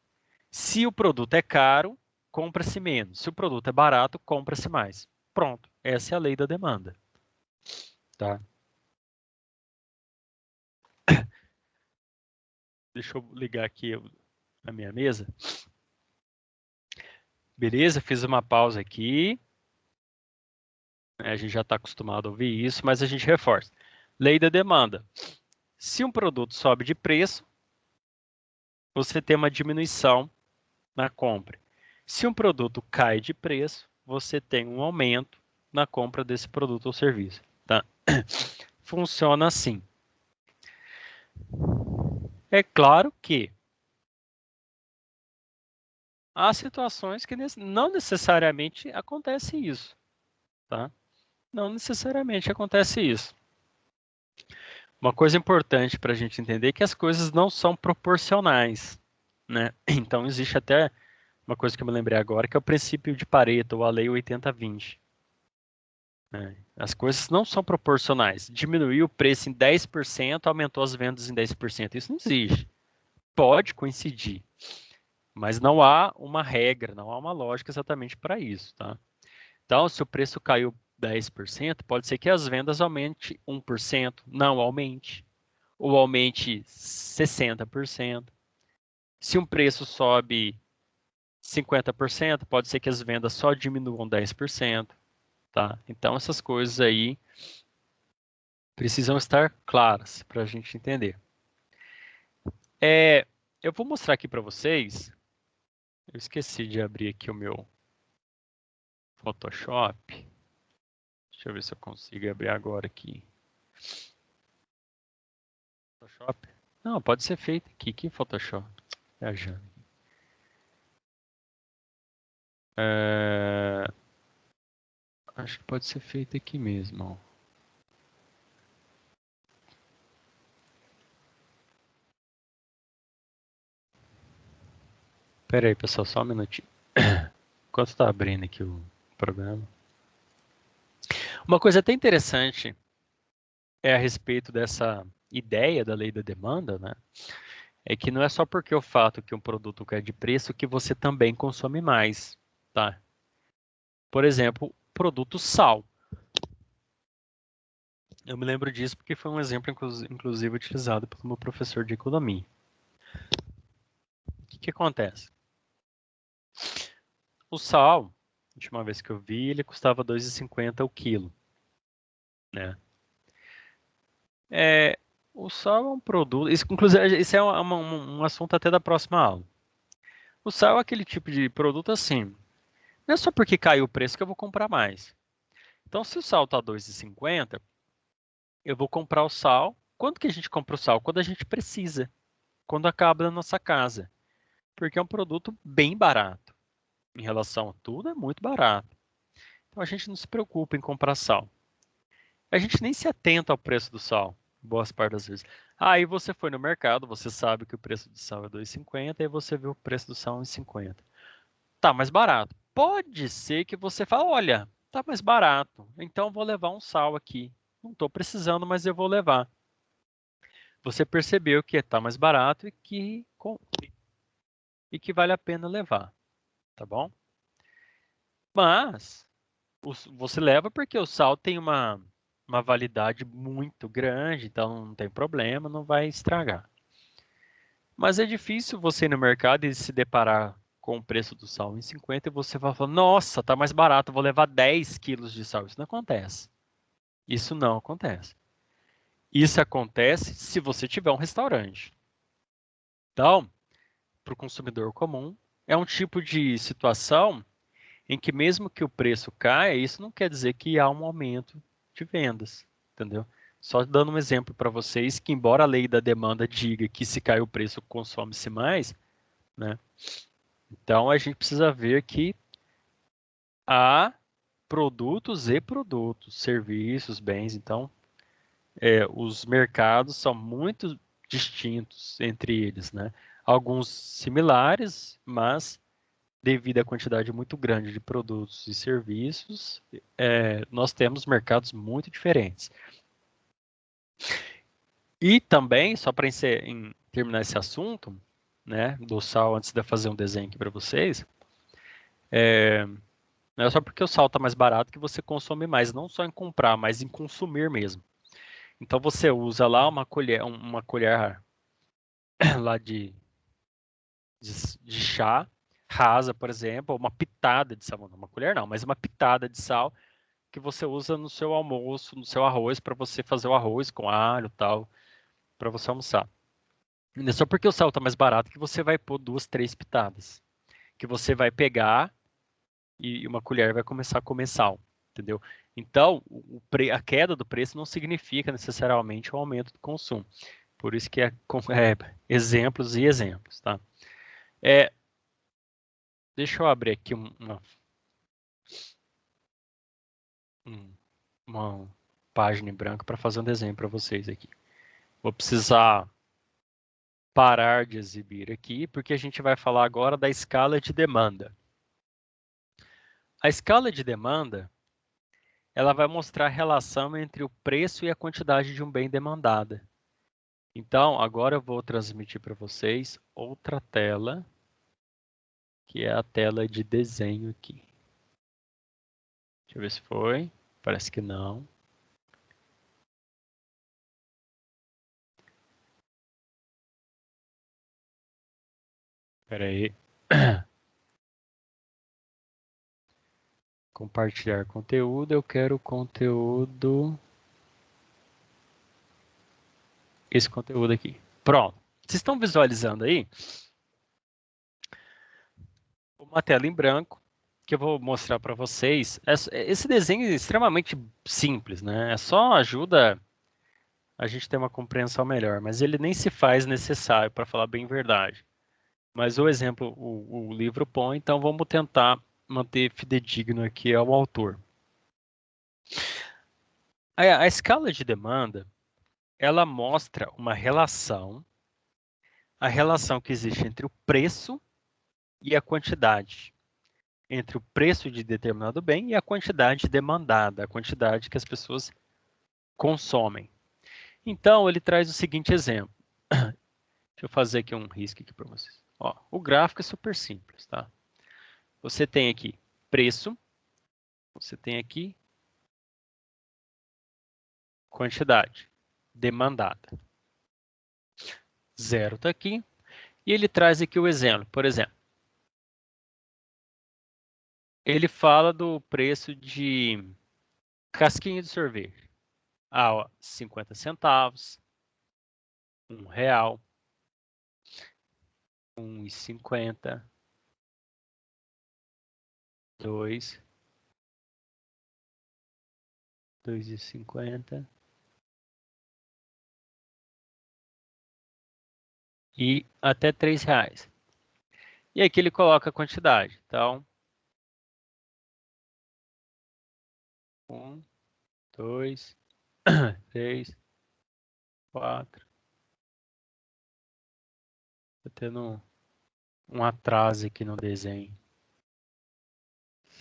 Se o produto é caro, compra-se menos. Se o produto é barato, compra-se mais. Pronto, essa é a lei da demanda. Tá? Deixa eu ligar aqui a minha mesa. Beleza, fiz uma pausa aqui. A gente já está acostumado a ouvir isso, mas a gente reforça. Lei da demanda. Se um produto sobe de preço, você tem uma diminuição na compra. Se um produto cai de preço, você tem um aumento na compra desse produto ou serviço. Tá? Funciona assim. É claro que há situações que não necessariamente acontece isso. Tá? Não necessariamente acontece isso. Uma coisa importante para a gente entender é que as coisas não são proporcionais. Né? Então, existe até uma coisa que eu me lembrei agora, que é o princípio de Pareto, ou a lei 80-20. Né? As coisas não são proporcionais. Diminuiu o preço em 10%, aumentou as vendas em 10%. Isso não existe. Pode coincidir, mas não há uma regra, não há uma lógica exatamente para isso. Tá? Então, se o preço caiu 10%, pode ser que as vendas aumente 1%, não aumente, ou aumente 60%. Se um preço sobe 50%, pode ser que as vendas só diminuam 10%. Tá? Então, essas coisas aí precisam estar claras para a gente entender. Eu vou mostrar aqui para vocês. Eu esqueci de abrir aqui o meu Photoshop. Deixa eu ver se eu consigo abrir agora aqui. Photoshop? Não, pode ser feito aqui. Que Photoshop? Viajando. Acho que pode ser feito aqui mesmo. Ó. Pera aí, pessoal, só um minutinho. Enquanto está abrindo aqui o programa. Uma coisa até interessante é a respeito dessa ideia da lei da demanda, né? É que não é só porque o fato que um produto cai de preço que você também consome mais, tá? Por exemplo, produto sal. Eu me lembro disso porque foi um exemplo, inclusive, utilizado pelo meu professor de economia. O que acontece? O sal, a última vez que eu vi, ele custava R$ 2,50 o quilo, né? O sal é um produto, inclusive, isso é um assunto até da próxima aula. O sal é aquele tipo de produto assim, não é só porque caiu o preço que eu vou comprar mais. Então, se o sal está R$ 2,50, eu vou comprar o sal. Quando que a gente compra o sal? Quando a gente precisa, quando acaba na nossa casa, porque é um produto bem barato. Em relação a tudo, é muito barato. Então, a gente não se preocupa em comprar sal. A gente nem se atenta ao preço do sal, boas partes das vezes. Aí você foi no mercado, você sabe que o preço do sal é 2,50 e você viu o preço do sal em 50. Tá mais barato. Pode ser que você fale, olha, tá mais barato, então eu vou levar um sal aqui. Não estou precisando, mas eu vou levar. Você percebeu que está mais barato e que vale a pena levar, tá bom? Mas você leva porque o sal tem uma validade muito grande, então não tem problema, não vai estragar. Mas é difícil você ir no mercado e se deparar com o preço do sal em 50 e você vai falar, nossa, tá mais barato, vou levar 10 quilos de sal. Isso não acontece. Isso não acontece. Isso acontece se você tiver um restaurante. Então, para o consumidor comum, é um tipo de situação em que mesmo que o preço caia, isso não quer dizer que há um aumento de vendas, entendeu? Só dando um exemplo para vocês que embora a lei da demanda diga que se cai o preço consome-se mais, né? Então a gente precisa ver que há produtos e produtos, serviços, bens. Então os mercados são muito distintos entre eles, né? Alguns similares, mas devido à quantidade muito grande de produtos e serviços, nós temos mercados muito diferentes. E também, só para terminar esse assunto, né, do sal, antes de eu fazer um desenho aqui para vocês, não é só porque o sal está mais barato que você consome mais, não só em comprar, mas em consumir mesmo. Então você usa lá uma colher lá de chá rasa, por exemplo, uma pitada de sal, não uma colher não, mas uma pitada de sal que você usa no seu almoço, no seu arroz, para você fazer o arroz com alho e tal, para você almoçar. Não é só porque o sal está mais barato que você vai pôr 2, 3 pitadas. Que você vai pegar e uma colher vai começar a comer sal, entendeu? Então, a queda do preço não significa necessariamente o aumento do consumo. Por isso que é exemplos e exemplos, tá? Deixa eu abrir aqui uma página em branco para fazer um desenho para vocês aqui. Vou precisar parar de exibir aqui, porque a gente vai falar agora da escala de demanda. A escala de demanda, ela vai mostrar a relação entre o preço e a quantidade de um bem demandada. Então, agora eu vou transmitir para vocês outra tela, que é a tela de desenho aqui. Deixa eu ver se foi. Parece que não. Espera aí. Compartilhar conteúdo. Eu quero conteúdo. Esse conteúdo aqui. Pronto. Vocês estão visualizando aí? Uma tela em branco que eu vou mostrar para vocês. Esse desenho é extremamente simples, né? É só ajuda a gente ter uma compreensão melhor, mas ele nem se faz necessário para falar bem a verdade. Mas o exemplo, o livro põe, então vamos tentar manter fidedigno aqui ao autor. A escala de demanda, ela mostra uma relação, a relação que existe entre o preço e a quantidade. Entre o preço de determinado bem e a quantidade demandada, a quantidade que as pessoas consomem. Então, ele traz o seguinte exemplo. Deixa eu fazer aqui um risco aqui para vocês. Ó, o gráfico é super simples, tá? Você tem aqui preço, você tem aqui quantidade demandada. Zero está aqui. E ele traz aqui o exemplo. Por exemplo, ele fala do preço de casquinha de sorvete. Ah, ó, 50 centavos, R$ 1, 1,50, 2, 2,50 e até R$ 3. E aqui ele coloca a quantidade. Então, 1, 2, 3, 4. Tô tendo um atraso aqui no desenho.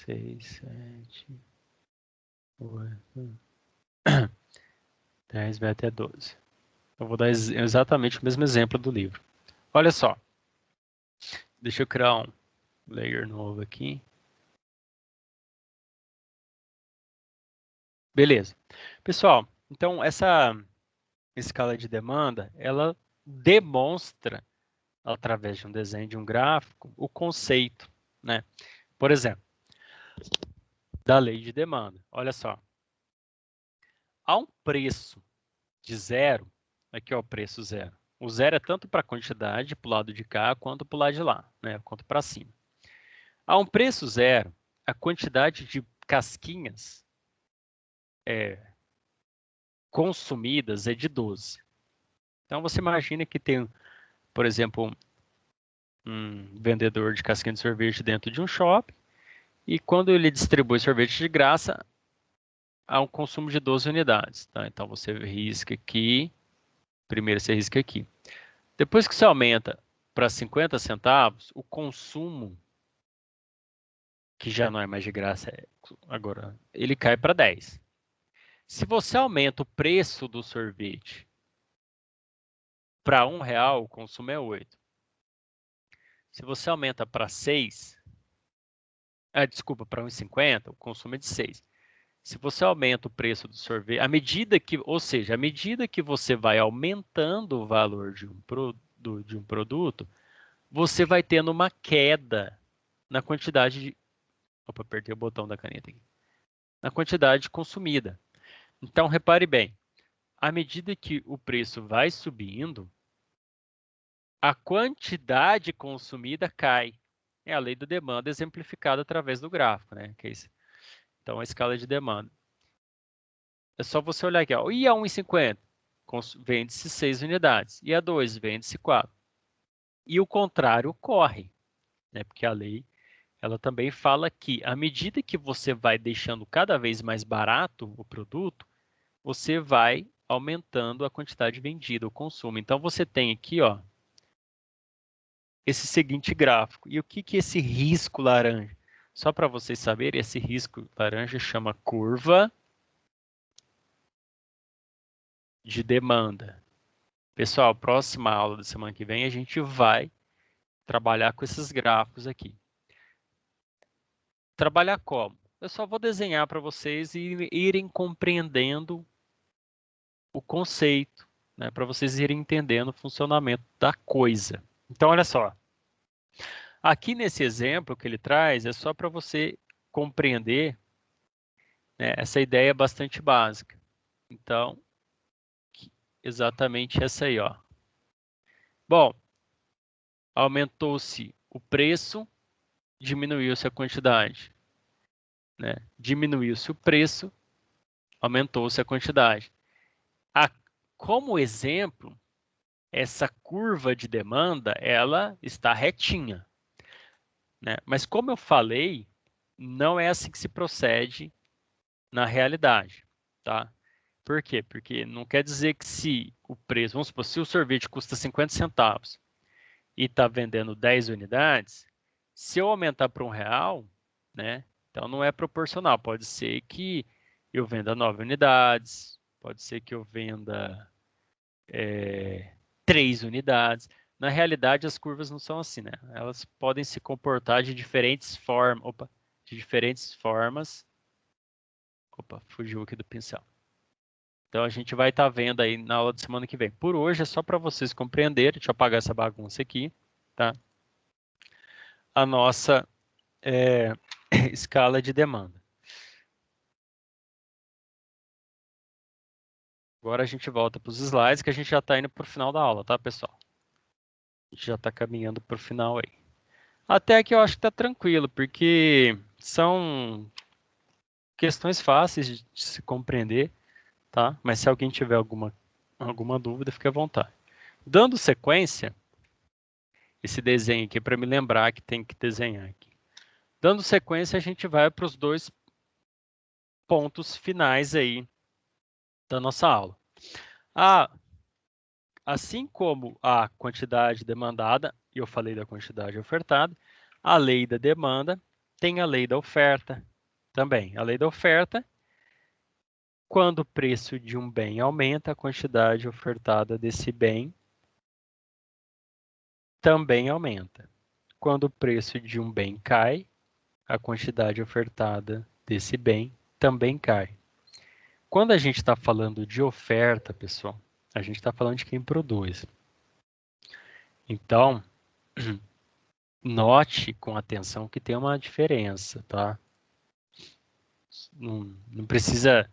6, 7, 8, 10, vai até 12. Eu vou dar exatamente o mesmo exemplo do livro. Olha só. Deixa eu criar um layer novo aqui. Beleza. Pessoal, então essa escala de demanda, ela demonstra, através de um desenho de um gráfico, o conceito, né? Por exemplo, da lei de demanda. Olha só. Há um preço de zero, aqui é o preço zero. O zero é tanto para a quantidade para o lado de cá, quanto para o lado de lá, né? Quanto para cima. Há um preço zero, a quantidade de casquinhas consumidas é de 12. Então você imagina que tem, por exemplo, um vendedor de casquinha de sorvete dentro de um shopping e quando ele distribui sorvete de graça, há um consumo de 12 unidades. Tá? Então você risca aqui, primeiro você risca aqui. Depois que você aumenta para 50 centavos, o consumo, que já não é mais de graça, agora ele cai para 10. Se você aumenta o preço do sorvete para R$1, o consumo é 8. Se você aumenta para 6, desculpa, para 1,50, o consumo é de 6. Se você aumenta o preço do sorvete, ou seja, à medida que você vai aumentando o valor de um produto, você vai tendo uma queda na quantidade de. Opa, apertei o botão da caneta aqui. Na quantidade consumida. Então, repare bem, à medida que o preço vai subindo, a quantidade consumida cai. É a lei da demanda exemplificada através do gráfico, né? Que é isso. Então, a escala de demanda. É só você olhar aqui, ó. E a 1,50? Vende-se 6 unidades. E a 2? Vende-se 4. E o contrário ocorre, né? Porque a lei ela também fala que à medida que você vai deixando cada vez mais barato o produto, você vai aumentando a quantidade vendida, o consumo. Então você tem aqui, ó, esse seguinte gráfico. E o que que é esse risco laranja? Só para vocês saberem, esse risco laranja chama curva de demanda. Pessoal, próxima aula da semana que vem a gente vai trabalhar com esses gráficos aqui. Trabalhar como? Eu só vou desenhar para vocês e irem compreendendo o conceito, né, para vocês irem entendendo o funcionamento da coisa. Então, olha só. Aqui nesse exemplo que ele traz, é só para você compreender, né, essa ideia bastante básica. Então, exatamente essa aí, ó. Bom, aumentou-se o preço, diminuiu-se a quantidade. Né? Diminuiu-se o preço, aumentou-se a quantidade. Como exemplo, essa curva de demanda, ela está retinha. Né? Mas como eu falei, não é assim que se procede na realidade. Tá? Por quê? Porque não quer dizer que se o preço, vamos supor, se o sorvete custa 50 centavos e está vendendo 10 unidades, se eu aumentar para R$1, né? Então não é proporcional. Pode ser que eu venda 9 unidades, pode ser que eu venda 3 unidades. Na realidade, as curvas não são assim, né? Elas podem se comportar de diferentes formas. Opa, de diferentes formas. Opa, fugiu aqui do pincel. Então a gente vai estar vendo aí na aula de semana que vem. Por hoje é só para vocês compreenderem. Deixa eu apagar essa bagunça aqui, tá? A nossa escala de demanda. Agora a gente volta para os slides que a gente já está indo para o final da aula, tá, pessoal? A gente já está caminhando para o final aí. Até que eu acho que está tranquilo, porque são questões fáceis de se compreender, tá? Mas se alguém tiver alguma dúvida, fique à vontade. Dando sequência, esse desenho aqui para me lembrar que tem que desenhar aqui. Dando sequência, a gente vai para os dois pontos finais aí da nossa aula. Ah, assim como a quantidade demandada, e eu falei da quantidade ofertada, a lei da demanda tem a lei da oferta também. A lei da oferta, quando o preço de um bem aumenta, a quantidade ofertada desse bem também aumenta. Quando o preço de um bem cai, a quantidade ofertada desse bem também cai. Quando a gente está falando de oferta, pessoal, a gente está falando de quem produz. Então, note com atenção que tem uma diferença, tá? Não precisa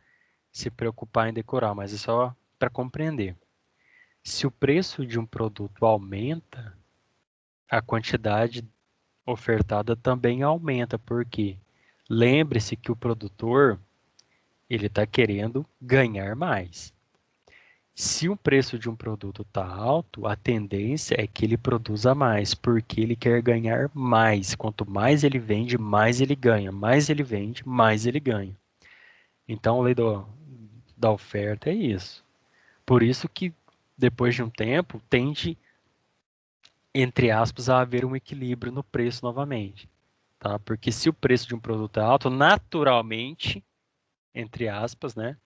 se preocupar em decorar, mas é só para compreender. Se o preço de um produto aumenta, a quantidade ofertada também aumenta, porque lembre-se que o produtor ele está querendo ganhar mais. Se o preço de um produto está alto, a tendência é que ele produza mais, porque ele quer ganhar mais. Quanto mais ele vende, mais ele ganha. Mais ele vende, mais ele ganha. Então, a lei da oferta é isso. Por isso que, depois de um tempo, tende, entre aspas, a haver um equilíbrio no preço novamente. Tá? Porque se o preço de um produto é alto, naturalmente, entre aspas, né?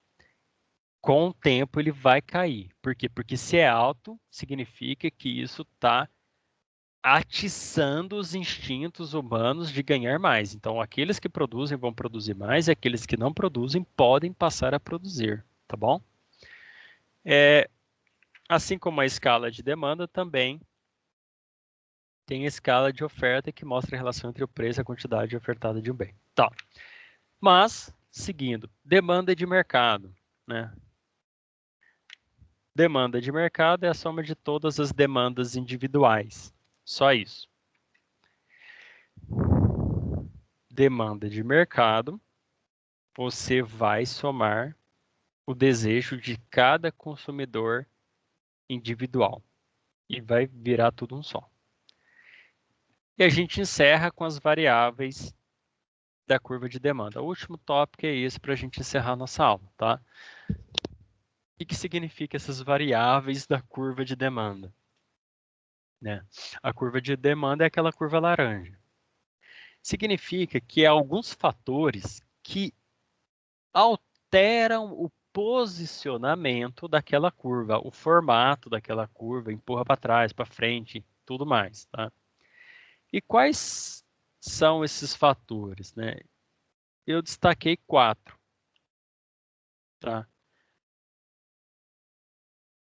Com o tempo ele vai cair. Por quê? Porque se é alto, significa que isso está atiçando os instintos humanos de ganhar mais. Então, aqueles que produzem vão produzir mais e aqueles que não produzem podem passar a produzir, tá bom? Assim como a escala de demanda, também tem a escala de oferta que mostra a relação entre o preço e a quantidade ofertada de um bem. Tá. Mas, seguindo, demanda de mercado, né? Demanda de mercado é a soma de todas as demandas individuais. Só isso. Demanda de mercado, você vai somar o desejo de cada consumidor individual e vai virar tudo um só. E a gente encerra com as variáveis da curva de demanda. O último tópico é esse para a gente encerrar nossa aula, tá? O que significa essas variáveis da curva de demanda? Né? A curva de demanda é aquela curva laranja. Significa que há alguns fatores que alteram o posicionamento daquela curva, o formato daquela curva, empurra para trás, para frente, tudo mais, tá? E quais são esses fatores, né? Eu destaquei 4, tá?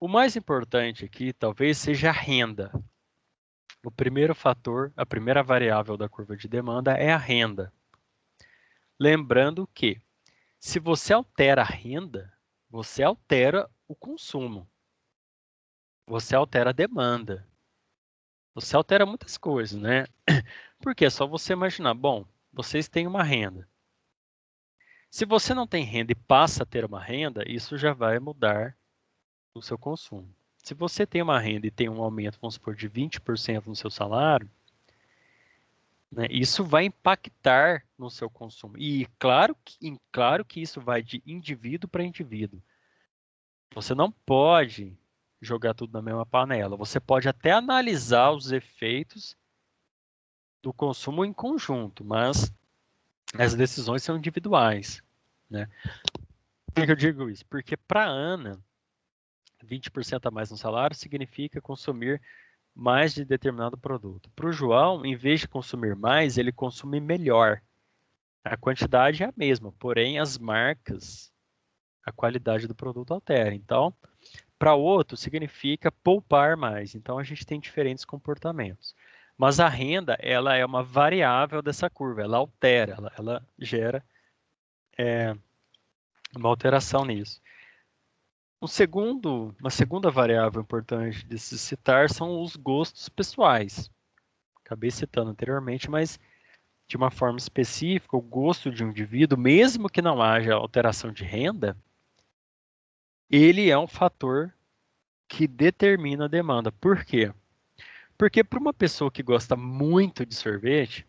O mais importante aqui talvez seja a renda. O primeiro fator, a primeira variável da curva de demanda é a renda. Lembrando que se você altera a renda, você altera o consumo. Você altera a demanda. Você altera muitas coisas, né? Porque é só você imaginar, bom, vocês têm uma renda. Se você não tem renda e passa a ter uma renda, isso já vai mudar o seu consumo. Se você tem uma renda e tem um aumento, vamos supor, de 20% no seu salário, né, isso vai impactar no seu consumo. E claro que isso vai de indivíduo para indivíduo. Você não pode jogar tudo na mesma panela. Você pode até analisar os efeitos do consumo em conjunto, mas as decisões são individuais, né? Por que eu digo isso? Porque para a Ana, 20% a mais no salário significa consumir mais de determinado produto. Para o João, em vez de consumir mais, ele consome melhor. A quantidade é a mesma, porém as marcas, a qualidade do produto altera. Então, para o outro, significa poupar mais. Então, a gente tem diferentes comportamentos. Mas a renda, ela é uma variável dessa curva, ela altera, ela gera uma alteração nisso. Uma segunda variável importante de se citar são os gostos pessoais. Acabei citando anteriormente, mas de uma forma específica, o gosto de um indivíduo, mesmo que não haja alteração de renda, ele é um fator que determina a demanda. Por quê? Porque para uma pessoa que gosta muito de sorvete,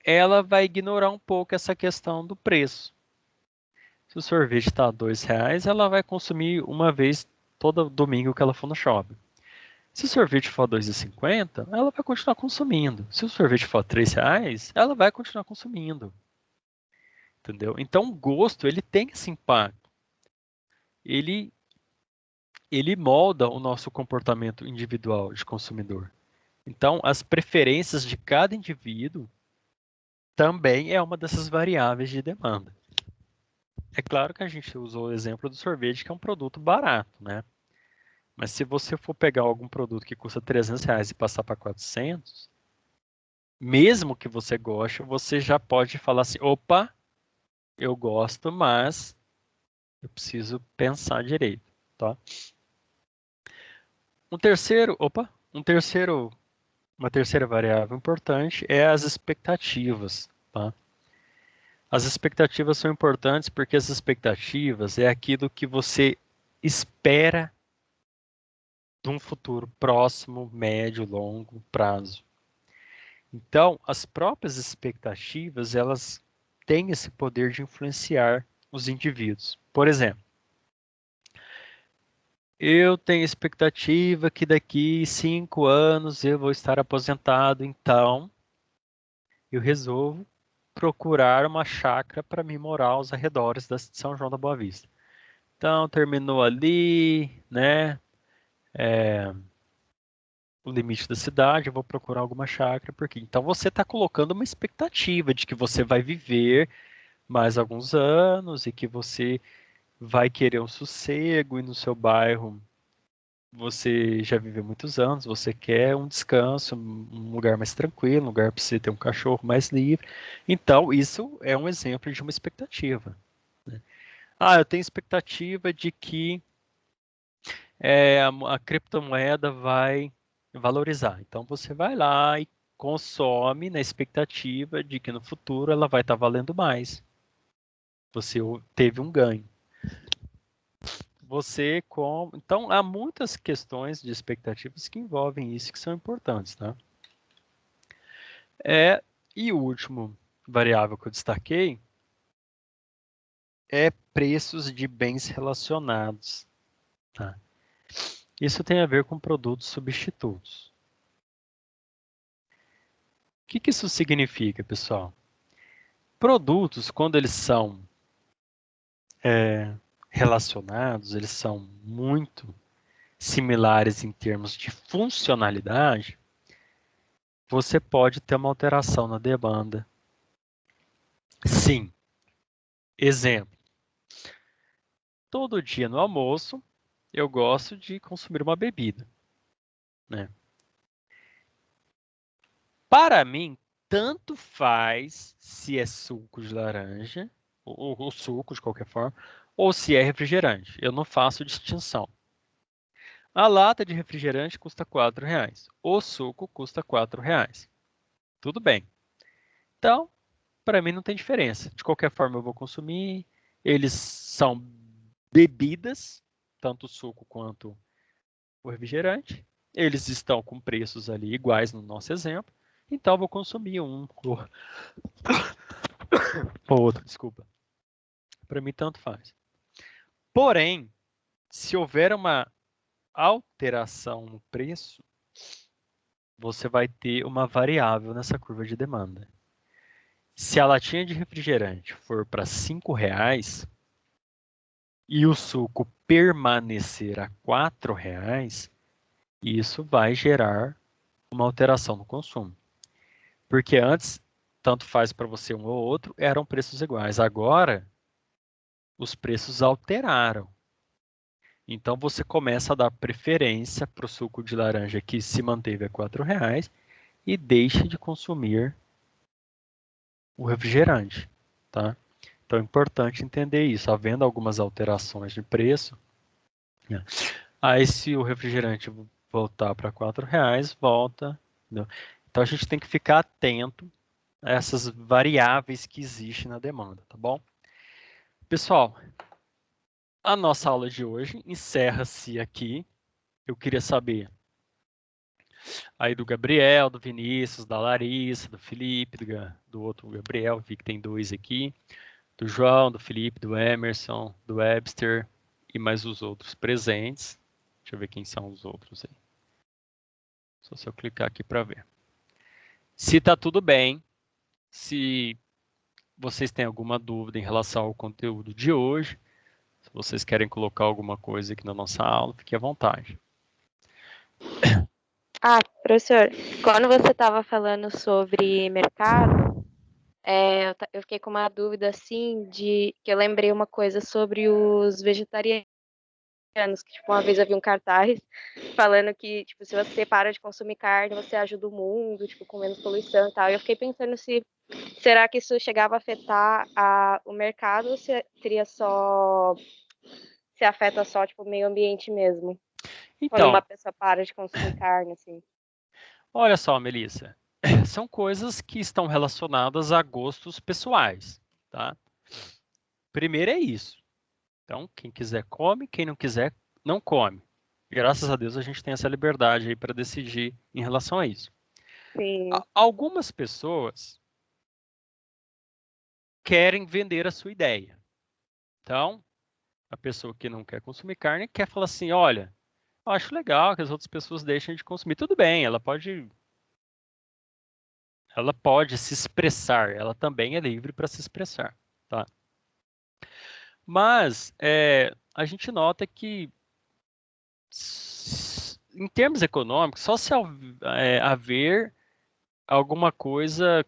ela vai ignorar um pouco essa questão do preço. Se o sorvete está R$ 2, ela vai consumir uma vez todo domingo que ela for no shopping. Se o sorvete for R$ 2,50, ela vai continuar consumindo. Se o sorvete for R$ 3, ela vai continuar consumindo. Entendeu? Então, o gosto, ele tem esse impacto. Ele molda o nosso comportamento individual de consumidor. Então, as preferências de cada indivíduo também é uma dessas variáveis de demanda. É claro que a gente usou o exemplo do sorvete, que é um produto barato, né? Mas se você for pegar algum produto que custa R$ 300 e passar para 400, mesmo que você goste, você já pode falar assim, opa, eu gosto, mas eu preciso pensar direito, tá? Uma terceira variável importante é as expectativas, tá? As expectativas são importantes porque as expectativas é aquilo que você espera de um futuro próximo, médio, longo prazo. Então, as próprias expectativas, elas têm esse poder de influenciar os indivíduos. Por exemplo, eu tenho expectativa que daqui 5 anos eu vou estar aposentado, então eu resolvo procurar uma chácara para me morar aos arredores da São João da Boa Vista. Então, terminou ali, né? O limite da cidade, eu vou procurar alguma chácara por aqui. Então, você está colocando uma expectativa de que você vai viver mais alguns anos e que você vai querer um sossego e no seu bairro você já viveu muitos anos, você quer um descanso, um lugar mais tranquilo, um lugar para você ter um cachorro mais livre. Então, isso é um exemplo de uma expectativa, né? Ah, eu tenho expectativa de que a criptomoeda vai valorizar. Então, você vai lá e consome na expectativa de que no futuro ela vai estar valendo mais. Você teve um ganho. Então, há muitas questões de expectativas que envolvem isso que são importantes, tá? E o último variável que eu destaquei é preços de bens relacionados, tá? Isso tem a ver com produtos substitutos. O que isso significa, pessoal? Produtos, quando eles são relacionados, eles são muito similares em termos de funcionalidade, você pode ter uma alteração na demanda. Sim. Exemplo. Todo dia no almoço, eu gosto de consumir uma bebida, né? Para mim, tanto faz se é suco de laranja, ou suco de qualquer forma, ou se é refrigerante. Eu não faço distinção. A lata de refrigerante custa R$ 4. O suco custa R$ 4. Tudo bem. Então, para mim não tem diferença. De qualquer forma, eu vou consumir. Eles são bebidas, tanto o suco quanto o refrigerante. Eles estão com preços ali iguais no nosso exemplo. Então, eu vou consumir um ou outro, desculpa. Para mim, tanto faz. Porém, se houver uma alteração no preço, você vai ter uma variável nessa curva de demanda. Se a latinha de refrigerante for para R$ 5 e o suco permanecer a R$ 4, isso vai gerar uma alteração no consumo. Porque antes, tanto faz para você um ou outro, eram preços iguais. Agora, os preços alteraram. Então, você começa a dar preferência para o suco de laranja que se manteve a R$ 4 e deixe de consumir o refrigerante, tá? Então, é importante entender isso. Havendo algumas alterações de preço, né? Aí, se o refrigerante voltar para R$ 4, volta. Entendeu? Então, a gente tem que ficar atento a essas variáveis que existem na demanda, tá bom? Pessoal, a nossa aula de hoje encerra-se aqui. Eu queria saber aí do Gabriel, do Vinícius, da Larissa, do Felipe, do outro Gabriel, vi que tem dois aqui, do João, do Felipe, do Emerson, do Webster e mais os outros presentes. Deixa eu ver quem são os outros aí. Só se eu clicar aqui para ver. Se está tudo bem, se vocês têm alguma dúvida em relação ao conteúdo de hoje, se vocês querem colocar alguma coisa aqui na nossa aula, fique à vontade. Professor, quando você estava falando sobre mercado, eu fiquei com uma dúvida assim que eu lembrei uma coisa sobre os vegetarianos, que tipo, uma vez eu vi um cartaz falando que tipo, se você para de consumir carne, você ajuda o mundo, tipo, com menos poluição e tal. E eu fiquei pensando será que isso chegava a afetar o mercado ou se afeta só tipo, o meio ambiente mesmo? Quando uma Então, pessoa para de consumir carne, assim. olha só, Melissa, são coisas que estão relacionadas a gostos pessoais, tá? Primeiro é isso. Então, quem quiser come, quem não quiser não come. Graças a Deus a gente tem essa liberdade aí para decidir em relação a isso. Sim. Algumas pessoas querem vender a sua ideia. Então, a pessoa que não quer consumir carne quer falar assim, olha, eu acho legal que as outras pessoas deixem de consumir. Tudo bem, ela pode se expressar, ela também é livre para se expressar, tá? Mas a gente nota que, em termos econômicos, só se haver alguma coisa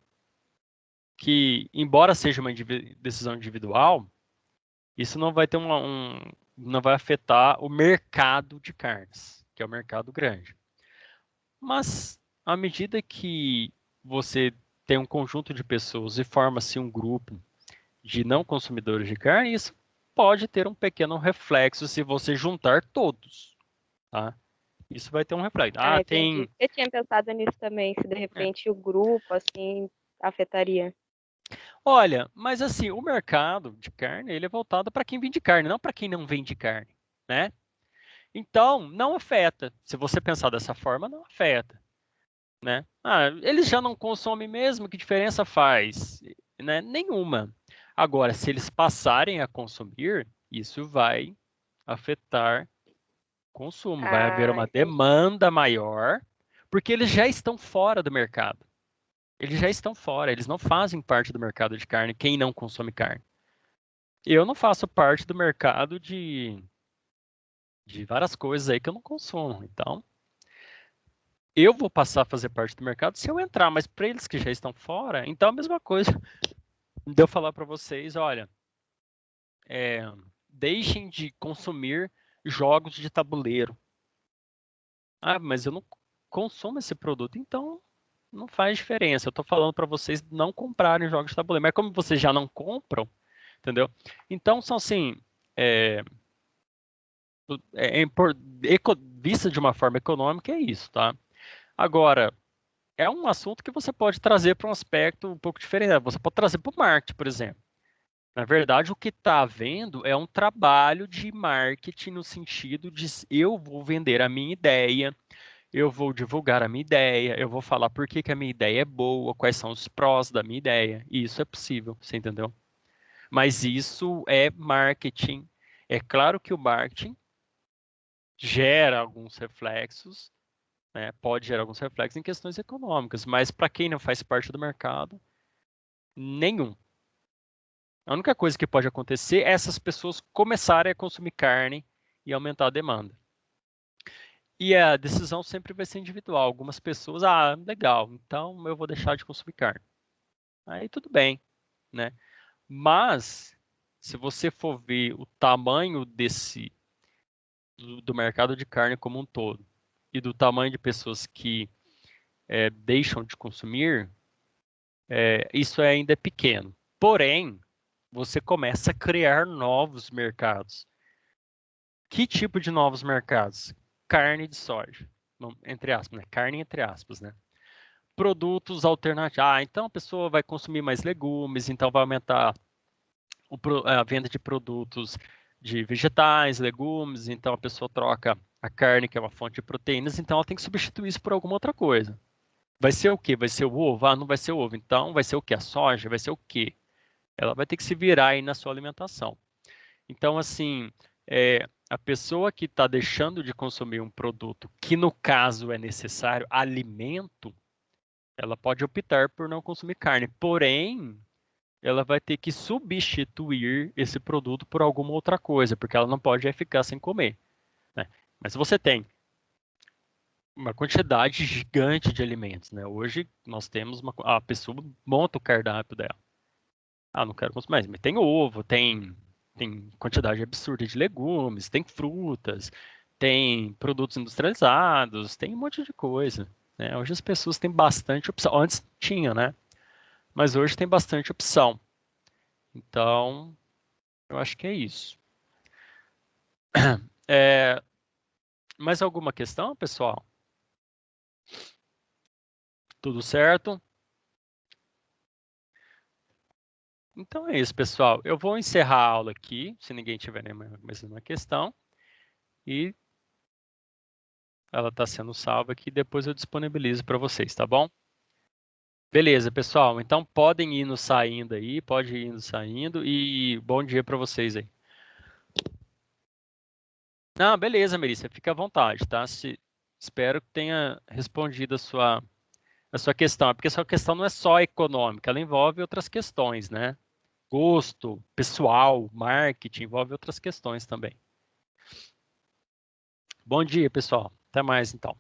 que, embora seja uma decisão individual, isso não vai ter não vai afetar o mercado de carnes, que é o mercado grande. Mas, à medida que você tem um conjunto de pessoas e forma-se um grupo de não consumidores de carne, isso pode ter um pequeno reflexo se você juntar todos, tá? Isso vai ter um reflexo. Entendi. Eu tinha pensado nisso também, se de repente o grupo, assim, afetaria. Olha, mas assim, o mercado de carne, ele é voltado para quem vende carne, não para quem não vende carne, né? Então, não afeta. Se você pensar dessa forma, não afeta, né? Eles já não consomem mesmo, que diferença faz? Né? Nenhuma. Agora, se eles passarem a consumir, isso vai afetar o consumo, vai haver uma Entendi. demanda maior, porque eles já estão fora do mercado. Eles já estão fora, eles não fazem parte do mercado de carne, quem não consome carne. Eu não faço parte do mercado de várias coisas aí que eu não consumo. Então, eu vou passar a fazer parte do mercado se eu entrar, mas para eles que já estão fora, então é a mesma coisa de eu falar para vocês, olha, deixem de consumir jogos de tabuleiro. Mas eu não consumo esse produto, então não faz diferença. Eu estou falando para vocês não comprarem jogos de tabuleiro, mas como vocês já não compram, entendeu? Então são assim, é, vista de uma forma econômica é isso, tá? Agora, é um assunto que você pode trazer para um aspecto um pouco diferente. Você pode trazer para o marketing, por exemplo. Na verdade, o que está havendo é um trabalho de marketing no sentido de eu vou vender a minha ideia, eu vou divulgar a minha ideia, eu vou falar por que a minha ideia é boa, quais são os prós da minha ideia. E isso é possível, você entendeu? Mas isso é marketing. É claro que o marketing gera alguns reflexos, né? Pode gerar alguns reflexos em questões econômicas, mas para quem não faz parte do mercado, nenhum. A única coisa que pode acontecer é essas pessoas começarem a consumir carne e aumentar a demanda. E a decisão sempre vai ser individual. Algumas pessoas, legal, então eu vou deixar de consumir carne. Aí tudo bem, né? Mas se você for ver o tamanho do mercado de carne como um todo e do tamanho de pessoas que deixam de consumir, isso ainda é pequeno. Porém, você começa a criar novos mercados. Que tipo de novos mercados? Carne de soja, entre aspas, né? Carne entre aspas, né? Produtos alternativos. Então a pessoa vai consumir mais legumes, então vai aumentar a venda de produtos de vegetais, legumes, então a pessoa troca a carne, que é uma fonte de proteínas, então ela tem que substituir isso por alguma outra coisa. Vai ser o quê? Vai ser o ovo? Não vai ser o ovo. Então vai ser o quê? A soja? Vai ser o quê? ela vai ter que se virar aí na sua alimentação. Então, assim, a pessoa que está deixando de consumir um produto que, no caso, é necessário, alimento, ela pode optar por não consumir carne. Porém, ela vai ter que substituir esse produto por alguma outra coisa, porque ela não pode ficar sem comer, né? Mas se você tem uma quantidade gigante de alimentos, né? Hoje nós temos a pessoa monta o cardápio dela. Ah, não quero consumir mais, mas tem ovo, tem quantidade absurda de legumes, tem frutas, tem produtos industrializados, tem um monte de coisa, né? Hoje as pessoas têm bastante opção. Antes tinha, né? Mas hoje tem bastante opção. Então, eu acho que é isso. Mais alguma questão, pessoal? Tudo certo? Então é isso, pessoal. Eu vou encerrar a aula aqui, se ninguém tiver nenhuma questão. E ela está sendo salva aqui, depois eu disponibilizo para vocês, tá bom? Beleza, pessoal. Então podem ir saindo aí, pode ir saindo e bom dia para vocês aí. Não, beleza, Melissa, fica à vontade, tá? Espero que tenha respondido a sua questão. É porque a sua questão não é só econômica, ela envolve outras questões, né? Gosto, pessoal, marketing, envolve outras questões também. Bom dia, pessoal. Até mais, então.